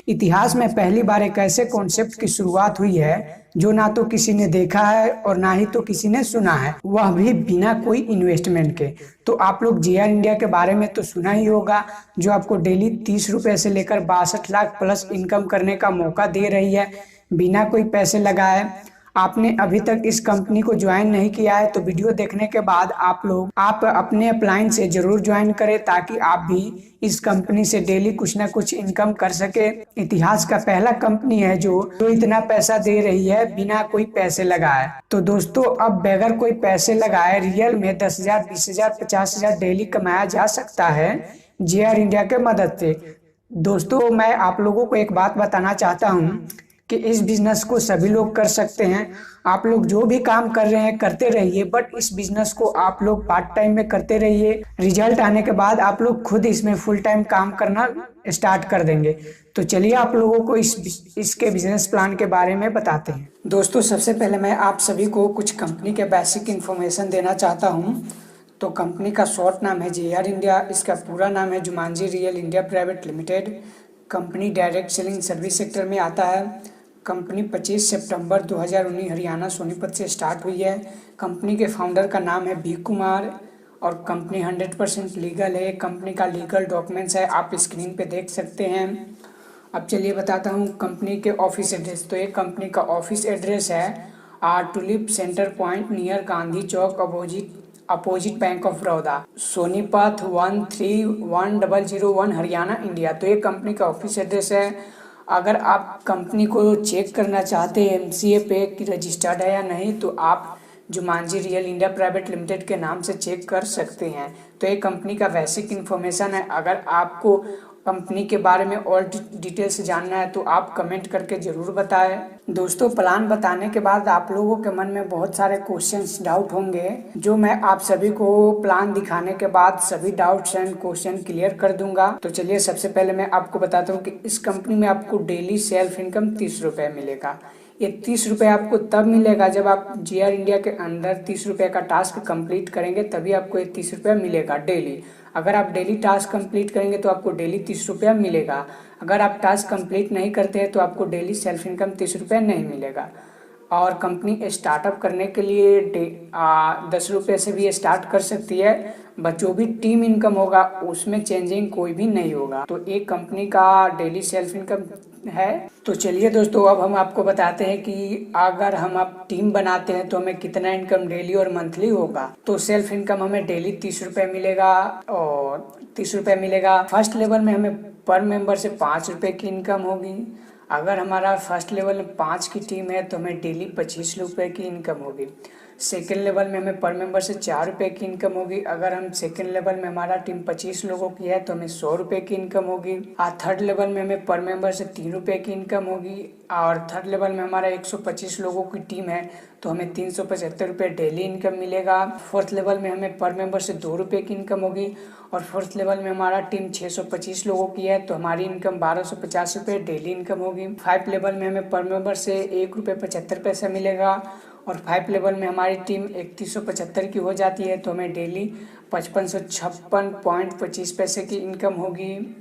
इतिहास में पहली बार एक ऐसे कॉन्सेप्ट की शुरुआत हुई है जो ना तो किसी ने देखा है और ना ही तो किसी ने सुना है, वह भी बिना कोई इन्वेस्टमेंट के। तो आप लोग जीआर इंडिया के बारे में तो सुना ही होगा, जो आपको डेली 30 रुपए से लेकर 62 लाख प्लस इनकम करने का मौका दे रही है बिना कोई पैसे लगाए। आपने अभी तक इस कंपनी को ज्वाइन नहीं किया है तो वीडियो देखने के बाद आप अपने अपलाइन से जरूर ज्वाइन करें, ताकि आप भी इस कंपनी से डेली कुछ ना कुछ इनकम कर सके। इतिहास का पहला कंपनी है जो इतना पैसा दे रही है बिना कोई पैसे लगाए। तो दोस्तों, अब बगैर कोई पैसे लगाए रियल में 10,000, 20,000, 50,000 डेली कमाया जा सकता है जीआर इंडिया के मदद से। दोस्तों, मैं आप लोगों को एक बात बताना चाहता हूँ कि इस बिजनेस को सभी लोग कर सकते हैं। आप लोग जो भी काम कर रहे हैं करते रहिए, बट इस बिजनेस को आप लोग पार्ट टाइम में करते रहिए। रिजल्ट आने के बाद आप लोग खुद इसमें फुल टाइम काम करना स्टार्ट कर देंगे। तो चलिए आप लोगों को इसके बिजनेस प्लान के बारे में बताते हैं। दोस्तों, सबसे पहले मैं आप सभी को कुछ कंपनी के बेसिक इन्फॉर्मेशन देना चाहता हूँ। तो कंपनी का शॉर्ट नाम है जीआर इंडिया। इसका पूरा नाम है Jumanji real India private limited. Company direct selling service sector में आता है। कंपनी 25 सितंबर 2019 हरियाणा सोनीपत से स्टार्ट हुई है। कंपनी के फाउंडर का नाम है बी कुमार और कंपनी 100% लीगल है। कंपनी का लीगल डॉक्यूमेंट्स है, आप स्क्रीन पे देख सकते हैं। अब चलिए बताता हूँ कंपनी के ऑफिस एड्रेस। तो ये कंपनी का ऑफिस एड्रेस है tulip centre point near Gandhi Chowk opposite bank of Baroda, Sonipat 131001 Haryana India. तो ये कंपनी का ऑफिस एड्रेस है। अगर आप कंपनी को चेक करना चाहते हैं एमसीए पे कि रजिस्टर्ड है या नहीं, तो आप Jumanji real India private limited के नाम से चेक कर सकते हैं। तो ये कंपनी का बेसिक इन्फॉर्मेशन है। अगर आपको कंपनी के बारे में और डिटेल्स जानना है तो आप कमेंट करके ज़रूर बताएं। दोस्तों, प्लान बताने के बाद आप लोगों के मन में बहुत सारे क्वेश्चंस डाउट होंगे, जो मैं आप सभी को प्लान दिखाने के बाद सभी डाउट्स एंड क्वेश्चन क्लियर कर दूंगा। तो चलिए सबसे पहले मैं आपको बताता हूँ कि इस कंपनी में आपको डेली सेल्फ इनकम 30 रुपये मिलेगा। ये 30 रुपये आपको तब मिलेगा जब आप जीआर इंडिया के अंदर 30 रुपये का टास्क कंप्लीट करेंगे, तभी आपको ये 30 रुपये मिलेगा डेली। अगर आप डेली टास्क कंप्लीट करेंगे तो आपको डेली 30 रुपया मिलेगा। अगर आप टास्क कंप्लीट नहीं करते हैं तो आपको डेली सेल्फ इनकम 30 रुपया नहीं मिलेगा। और कंपनी स्टार्टअप करने के लिए 10 रुपये से भी स्टार्ट कर सकती है, बट जो भी टीम इनकम होगा उसमें चेंजिंग कोई भी नहीं होगा। तो एक कंपनी का डेली सेल्फ इनकम है। तो चलिए दोस्तों, अब हम आपको बताते हैं कि अगर हम आप टीम बनाते हैं तो हमें कितना इनकम डेली और मंथली होगा। तो सेल्फ इनकम हमें डेली 30 रुपये मिलेगा और 30 रुपये मिलेगा। फर्स्ट लेवल में हमें पर मेंबर से 5 रुपये की इनकम होगी। अगर हमारा फर्स्ट लेवल में 5 की टीम है तो हमें डेली 25 रुपये की इनकम होगी। सेकेंड लेवल में हमें पर मेंबर से 4 रुपये की इनकम होगी। अगर हम सेकेंड लेवल में हमारा टीम 25 लोगों की है तो हमें 100 रुपये की इनकम होगी। थर्ड लेवल में हमें पर मेंबर से 3 रुपये की इनकम होगी। और थर्ड लेवल में हमारा 125 लोगों की टीम है तो हमें 375 रुपये डेली इनकम मिलेगा। फोर्थ लेवल में हमें पर मेंबर से 2 रुपये की इनकम होगी। और फोर्थ लेवल में हमारा टीम 625 लोगों की है तो हमारी इनकम 1250 रुपये डेली इनकम होगी। 5 लेवल में हमें पर मेंबर से 1 रुपये 75 पैसा मिलेगा। और 5 लेवल में हमारी टीम 3175 की हो जाती है तो हमें डेली 5556.25 पैसे की इनकम होगी।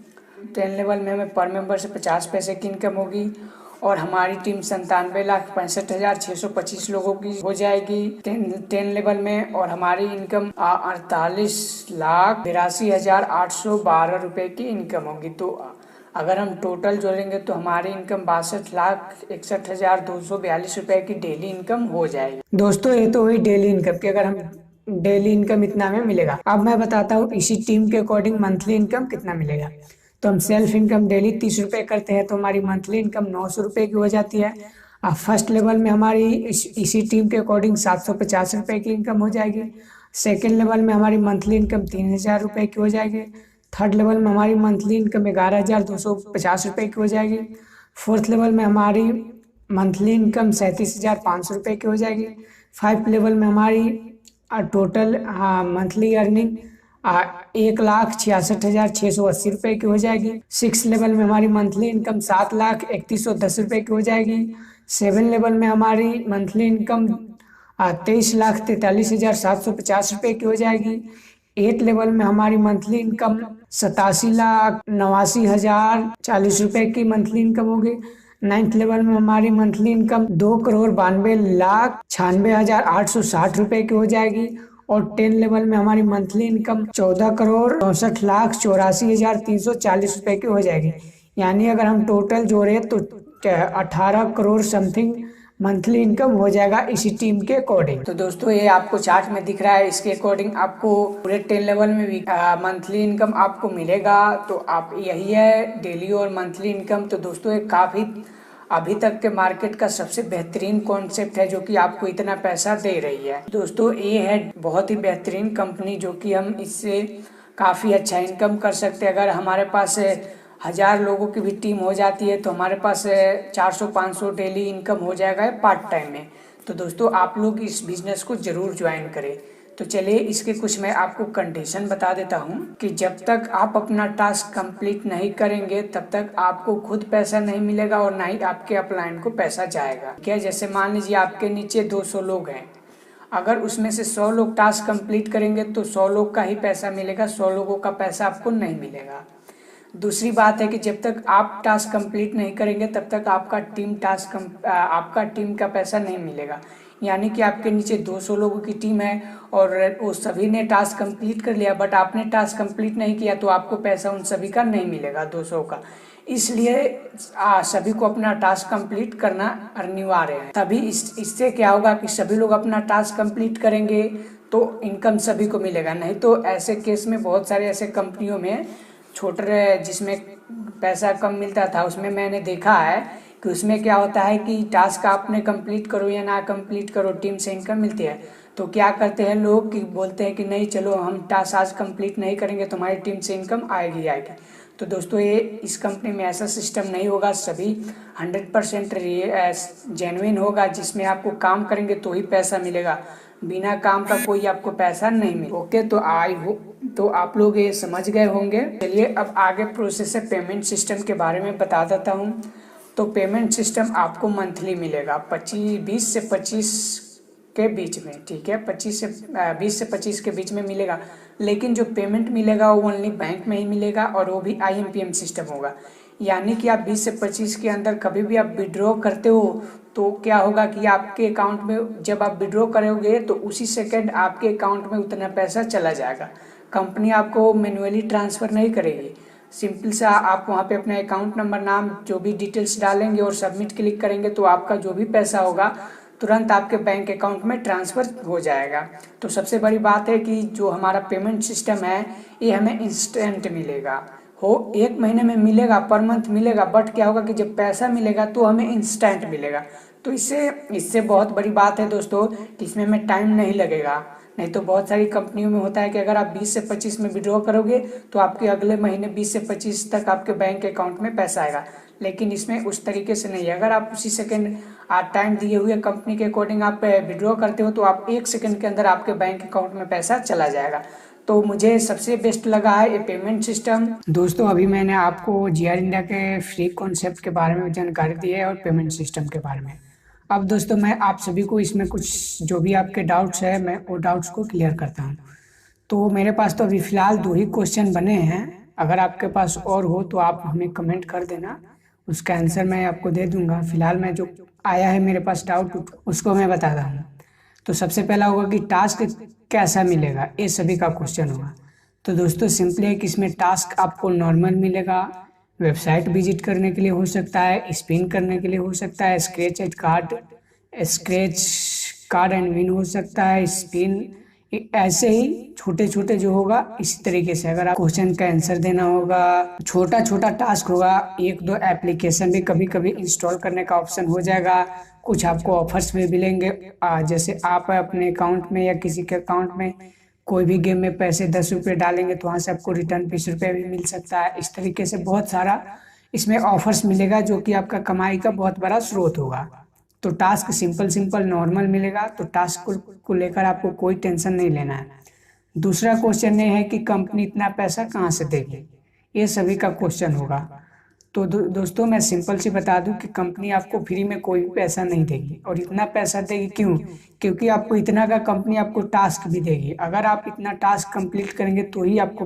10 लेवल में हमें पर मेंबर से 50 पैसे की इनकम होगी। और हमारी टीम 97,65,625 लोगों की हो जाएगी 10 लेवल में। और हमारी इनकम 48,82,812 रुपये की इनकम होगी। तो अगर हम टोटल जोड़ेंगे तो हमारी इनकम 62,61,242 रुपये की डेली इनकम हो जाएगी। दोस्तों, ये तो हुई डेली इनकम की, अगर हम डेली इनकम इतना में मिलेगा। अब मैं बताता हूँ इसी टीम के अकॉर्डिंग मंथली इनकम कितना मिलेगा। तो हम सेल्फ इनकम डेली 30 रुपये करते हैं तो हमारी मंथली इनकम 900 रुपये की हो जाती है। अब फर्स्ट लेवल में हमारी इसी टीम के अकॉर्डिंग 750 रुपये की इनकम हो जाएगी। सेकेंड लेवल में हमारी मंथली इनकम 3000 रुपये की हो जाएगी। थर्ड लेवल में हमारी मंथली इनकम 11,250 रुपये की हो जाएगी। फोर्थ लेवल में हमारी मंथली इनकम 37,500 रुपये की हो जाएगी। 5 लेवल में हमारी टोटल मंथली अर्निंग 1,66,680 रुपये की हो जाएगी। 6 लेवल में हमारी मंथली इनकम 7,31,10 रुपये की हो जाएगी। 7 लेवल में हमारी मंथली इनकम 23,43,750 रुपये की हो जाएगी। 8 लेवल में हमारी मंथली इनकम 87,89,040 की मंथली इनकम होगी। 9th लेवल में हमारी मंथली इनकम 2,92,96,860 की हो जाएगी। और 10 लेवल में हमारी मंथली इनकम 14,64,84,340 की हो जाएगी। यानी अगर हम टोटल जोड़े तो 18 करोड़ समथिंग मंथली इनकम हो जाएगा इसी टीम के अकॉर्डिंग। तो दोस्तों ये आपको चार्ट में दिख रहा है, इसके अकॉर्डिंग आपको पूरे 10 लेवल में भी मंथली इनकम आपको मिलेगा। तो आप यही है डेली और मंथली इनकम। तो दोस्तों ये काफ़ी अभी तक के मार्केट का सबसे बेहतरीन कॉन्सेप्ट है जो कि आपको इतना पैसा दे रही है। दोस्तों ये है बहुत ही बेहतरीन कंपनी जो कि हम इससे काफ़ी अच्छा इनकम कर सकते हैं। अगर हमारे पास 1000 लोगों की भी टीम हो जाती है तो हमारे पास 400-500 डेली इनकम हो जाएगा पार्ट टाइम में। तो दोस्तों आप लोग इस बिजनेस को ज़रूर ज्वाइन करें। तो चलिए इसके कुछ मैं आपको कंडीशन बता देता हूँ कि जब तक आप अपना टास्क कंप्लीट नहीं करेंगे तब तक आपको खुद पैसा नहीं मिलेगा और ना ही आपके अपलाइन को पैसा जाएगा। क्या जैसे मान लीजिए आपके नीचे 200 लोग हैं, अगर उसमें से 100 लोग टास्क कंप्लीट करेंगे तो 100 लोग का ही पैसा मिलेगा, 100 लोगों का पैसा आपको नहीं मिलेगा। दूसरी बात है कि जब तक आप टास्क कंप्लीट नहीं करेंगे तब तक आपका टीम का पैसा नहीं मिलेगा। यानी कि आपके नीचे 200 लोगों की टीम है और वो सभी ने टास्क कंप्लीट कर लिया, बट आपने टास्क कंप्लीट नहीं किया तो आपको पैसा उन सभी का नहीं मिलेगा 200 का। इसलिए सभी को अपना टास्क कंप्लीट करना अनिवार्य है। तभी इससे क्या होगा कि सभी लोग अपना टास्क कंप्लीट करेंगे तो इनकम सभी को मिलेगा। नहीं तो ऐसे केस में बहुत सारे ऐसे कंपनियों में छोटे जिसमें पैसा कम मिलता था उसमें मैंने देखा है कि उसमें क्या होता है कि टास्क आपने कंप्लीट करो या ना कंप्लीट करो टीम से इनकम मिलती है। तो क्या करते हैं लोग कि बोलते हैं कि नहीं चलो हम टास्क आज कंप्लीट नहीं करेंगे तो हमारी टीम से इनकम आएगी। तो दोस्तों ये इस कंपनी में ऐसा सिस्टम नहीं होगा। सभी 100% जेन्युइन होगा, जिसमें आपको काम करेंगे तो ही पैसा मिलेगा, बिना काम का कोई आपको पैसा नहीं मिलेगा। ओके, तो आप लोग ये समझ गए होंगे। चलिए अब आगे प्रोसेस है पेमेंट सिस्टम के बारे में बता देता हूँ। तो पेमेंट सिस्टम आपको मंथली मिलेगा 20 से 25 के बीच में, ठीक है, 20 से 25 के बीच में मिलेगा। लेकिन जो पेमेंट मिलेगा वो ओनली बैंक में ही मिलेगा और वो भी IMPM सिस्टम होगा। यानी कि आप 20 से 25 के अंदर कभी भी आप विड्रॉ करते हो तो क्या होगा कि आपके अकाउंट में जब आप विड्रॉ करोगे तो उसी सेकंड आपके अकाउंट में उतना पैसा चला जाएगा। कंपनी आपको मैन्युअली ट्रांसफ़र नहीं करेगी। सिंपल सा आप वहाँ पे अपना अकाउंट नंबर, नाम, जो भी डिटेल्स डालेंगे और सबमिट क्लिक करेंगे तो आपका जो भी पैसा होगा तुरंत आपके बैंक अकाउंट में ट्रांसफ़र हो जाएगा। तो सबसे बड़ी बात है कि जो हमारा पेमेंट सिस्टम है ये हमें इंस्टेंट मिलेगा। 1 महीने में मिलेगा, पर मंथ मिलेगा, बट क्या होगा कि जब पैसा मिलेगा तो हमें इंस्टेंट मिलेगा। तो इससे बहुत बड़ी बात है दोस्तों कि इसमें हमें टाइम नहीं लगेगा। नहीं तो बहुत सारी कंपनियों में होता है कि अगर आप 20 से 25 में विड्रॉ करोगे तो आपके अगले महीने 20 से 25 तक आपके बैंक अकाउंट में पैसा आएगा। लेकिन इसमें उस तरीके से नहीं है। अगर आप उसी सेकंड टाइम दिए हुए कंपनी के अकॉर्डिंग आप विड्रॉ करते हो तो आप 1 सेकंड के अंदर आपके बैंक अकाउंट में पैसा चला जाएगा। तो मुझे सबसे बेस्ट लगा है ये पेमेंट सिस्टम। दोस्तों अभी मैंने आपको GR इंडिया के फ्री कॉन्सेप्ट के बारे में जानकारी दी है और पेमेंट सिस्टम के बारे में। अब दोस्तों मैं आप सभी को इसमें कुछ जो भी आपके डाउट्स है मैं वो डाउट्स को क्लियर करता हूँ। तो मेरे पास तो अभी फ़िलहाल 2 ही क्वेश्चन बने हैं। अगर आपके पास और हो तो आप हमें कमेंट कर देना, उसका आंसर मैं आपको दे दूंगा। फिलहाल मैं जो आया है मेरे पास डाउट उसको मैं बताता हूँ। तो सबसे पहला होगा कि टास्क कैसा मिलेगा, ये सभी का क्वेश्चन होगा। तो दोस्तों सिंपली है कि इसमें टास्क आपको नॉर्मल मिलेगा, वेबसाइट विजिट करने के लिए हो सकता है, स्पिन करने के लिए हो सकता है, स्क्रैच कार्ड एंड विन हो सकता है, स्पिन, ऐसे ही छोटे छोटे जो होगा इसी तरीके से अगर आप क्वेश्चन का आंसर देना होगा। छोटा छोटा टास्क होगा, 1-2 एप्लीकेशन भी कभी कभी इंस्टॉल करने का ऑप्शन हो जाएगा। कुछ आपको ऑफर्स भी मिलेंगे, जैसे आप अपने अकाउंट में या किसी के अकाउंट में कोई भी गेम में पैसे 10 रुपये डालेंगे तो वहाँ से आपको रिटर्न 20 रुपये भी मिल सकता है। इस तरीके से बहुत सारा इसमें ऑफर्स मिलेगा जो कि आपका कमाई का बहुत बड़ा स्रोत होगा। तो टास्क सिंपल नॉर्मल मिलेगा, तो टास्क को लेकर आपको कोई टेंशन नहीं लेना है। दूसरा क्वेश्चन ये है कि कंपनी इतना पैसा कहाँ से देगी, ये सभी का क्वेश्चन होगा। तो दोस्तों मैं सिंपल सी बता दूं कि कंपनी आपको फ्री में कोई भी पैसा नहीं देगी। और इतना पैसा देगी क्यों? क्योंकि आपको इतना का कंपनी आपको टास्क भी देगी। अगर आप इतना टास्क कंप्लीट करेंगे तो ही आपको